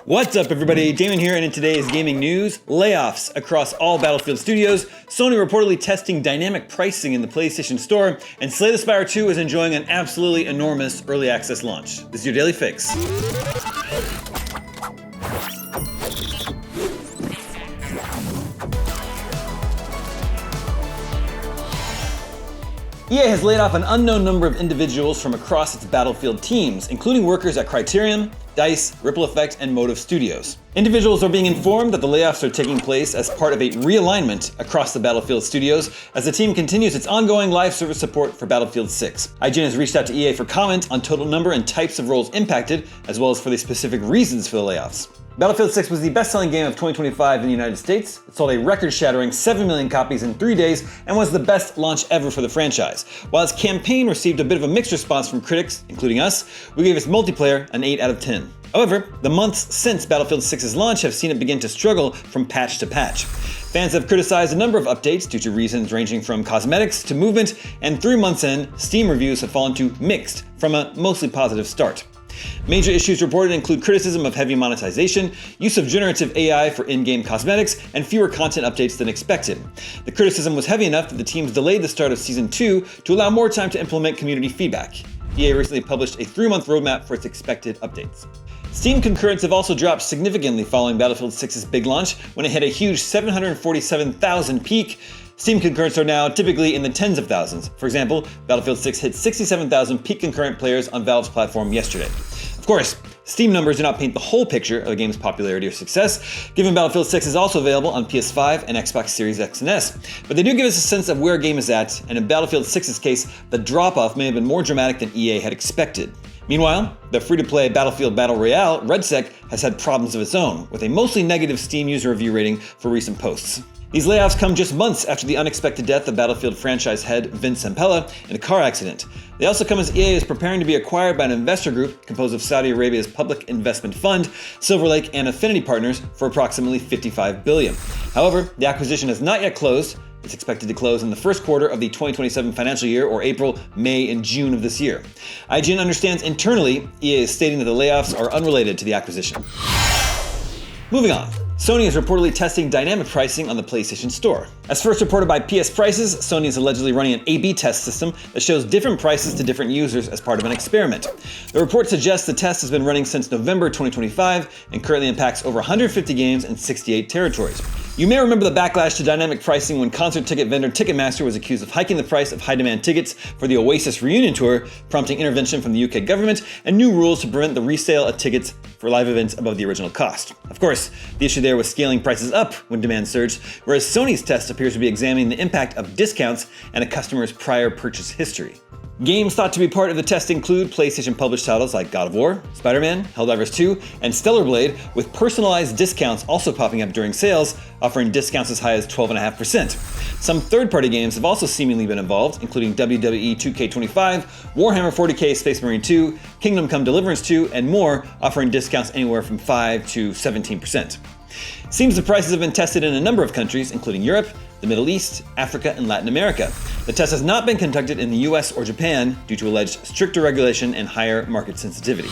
What's up, everybody? Damon here, and in today's gaming news, layoffs across all Battlefield studios, Sony reportedly testing dynamic pricing in the PlayStation Store, and Slay the Spire 2 is enjoying an absolutely enormous early access launch. This is your Daily Fix. EA has laid off an unknown number of individuals from across its Battlefield teams, including workers at Criterion, DICE, Ripple Effect, and Motive Studios. Individuals are being informed that the layoffs are taking place as part of a realignment across the Battlefield studios as the team continues its ongoing live service support for Battlefield 6. IGN has reached out to EA for comment on total number and types of roles impacted, as well as for the specific reasons for the layoffs. Battlefield 6 was the best-selling game of 2025 in the United States. It sold a record-shattering 7 million copies in 3 days and was the best launch ever for the franchise. While its campaign received a bit of a mixed response from critics, including us, we gave its multiplayer an 8 out of 10. However, the months since Battlefield 6's launch have seen it begin to struggle from patch to patch. Fans have criticized a number of updates due to reasons ranging from cosmetics to movement, and 3 months in, Steam reviews have fallen to mixed from a mostly positive start. Major issues reported include criticism of heavy monetization, use of generative AI for in-game cosmetics, and fewer content updates than expected. The criticism was heavy enough that the teams delayed the start of Season 2 to allow more time to implement community feedback. EA recently published a 3-month roadmap for its expected updates. Steam concurrents have also dropped significantly following Battlefield 6's big launch when it hit a huge 747,000 peak. Steam concurrents are now typically in the tens of thousands. For example, Battlefield 6 hit 67,000 peak concurrent players on Valve's platform yesterday. Of course, Steam numbers do not paint the whole picture of a game's popularity or success, given Battlefield 6 is also available on PS5 and Xbox Series X and S. But they do give us a sense of where a game is at, and in Battlefield 6's case, the drop-off may have been more dramatic than EA had expected. Meanwhile, the free-to-play Battlefield Battle Royale, RedSec, has had problems of its own, with a mostly negative Steam user review rating for recent posts. These layoffs come just months after the unexpected death of Battlefield franchise head Vince Zampella in a car accident. They also come as EA is preparing to be acquired by an investor group composed of Saudi Arabia's public investment fund, Silver Lake, and Affinity Partners for approximately $55 billion. However, the acquisition has not yet closed. It's expected to close in the first quarter of the 2027 financial year, or April, May, and June of this year. IGN understands internally, EA is stating that the layoffs are unrelated to the acquisition. Moving on. Sony is reportedly testing dynamic pricing on the PlayStation Store. As first reported by PS Prices, Sony is allegedly running an A/B test system that shows different prices to different users as part of an experiment. The report suggests the test has been running since November 2025 and currently impacts over 150 games in 68 territories. You may remember the backlash to dynamic pricing when concert ticket vendor Ticketmaster was accused of hiking the price of high-demand tickets for the Oasis reunion tour, prompting intervention from the UK government and new rules to prevent the resale of tickets for live events above the original cost. Of course, the issue there was scaling prices up when demand surged, whereas Sony's test appears to be examining the impact of discounts and a customer's prior purchase history. Games thought to be part of the test include PlayStation-published titles like God of War, Spider-Man, Helldivers 2, and Stellar Blade, with personalized discounts also popping up during sales, offering discounts as high as 12.5%. Some third-party games have also seemingly been involved, including WWE 2K25, Warhammer 40k Space Marine 2, Kingdom Come Deliverance 2, and more, offering discounts anywhere from 5 to 17%. Seems the prices have been tested in a number of countries, including Europe, the Middle East, Africa, and Latin America. The test has not been conducted in the US or Japan due to alleged stricter regulation and higher market sensitivity.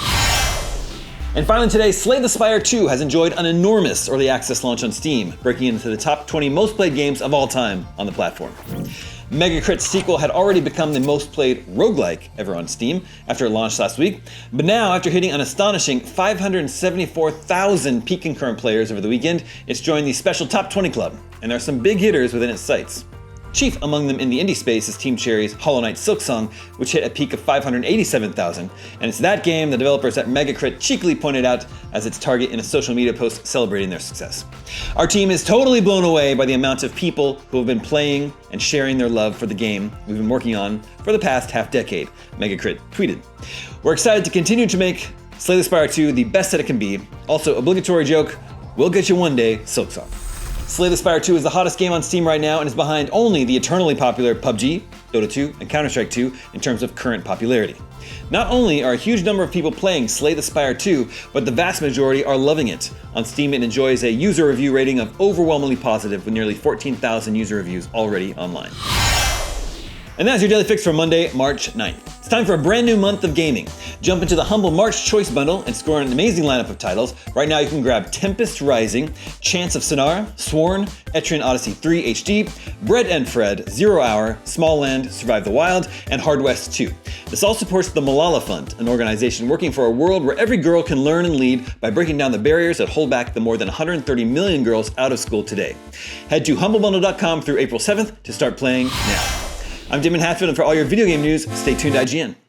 And finally today, Slay the Spire 2 has enjoyed an enormous early access launch on Steam, breaking into the top 20 most played games of all time on the platform. Megacrit's sequel had already become the most played roguelike ever on Steam after it launched last week, but now after hitting an astonishing 574,000 peak concurrent players over the weekend, it's joined the special top 20 club, and there are some big hitters within its sights. Chief among them in the indie space is Team Cherry's Hollow Knight Silksong, which hit a peak of 587,000, and it's that game the developers at Megacrit cheekily pointed out as its target in a social media post celebrating their success. Our team is totally blown away by the amount of people who have been playing and sharing their love for the game we've been working on for the past half-decade, Megacrit tweeted. We're excited to continue to make Slay the Spire 2 the best that it can be. Also, obligatory joke, we'll get you one day, Silksong. Slay the Spire 2 is the hottest game on Steam right now and is behind only the eternally popular PUBG, Dota 2, and Counter-Strike 2 in terms of current popularity. Not only are a huge number of people playing Slay the Spire 2, but the vast majority are loving it. On Steam, it enjoys a user review rating of overwhelmingly positive with nearly 14,000 user reviews already online. And that's your Daily Fix for Monday, March 9th. It's time for a brand new month of gaming. Jump into the humble March Choice Bundle and score an amazing lineup of titles. Right now you can grab Tempest Rising, Chants of Sonara, Sworn, Etrian Odyssey 3 HD, Bread and Fred, 0 Hour, Small Land, Survive the Wild, and Hard West 2. This all supports the Malala Fund, an organization working for a world where every girl can learn and lead by breaking down the barriers that hold back the more than 130 million girls out of school today. Head to humblebundle.com through April 7th to start playing now. I'm Damon Hatfield, and for all your video game news, stay tuned to IGN.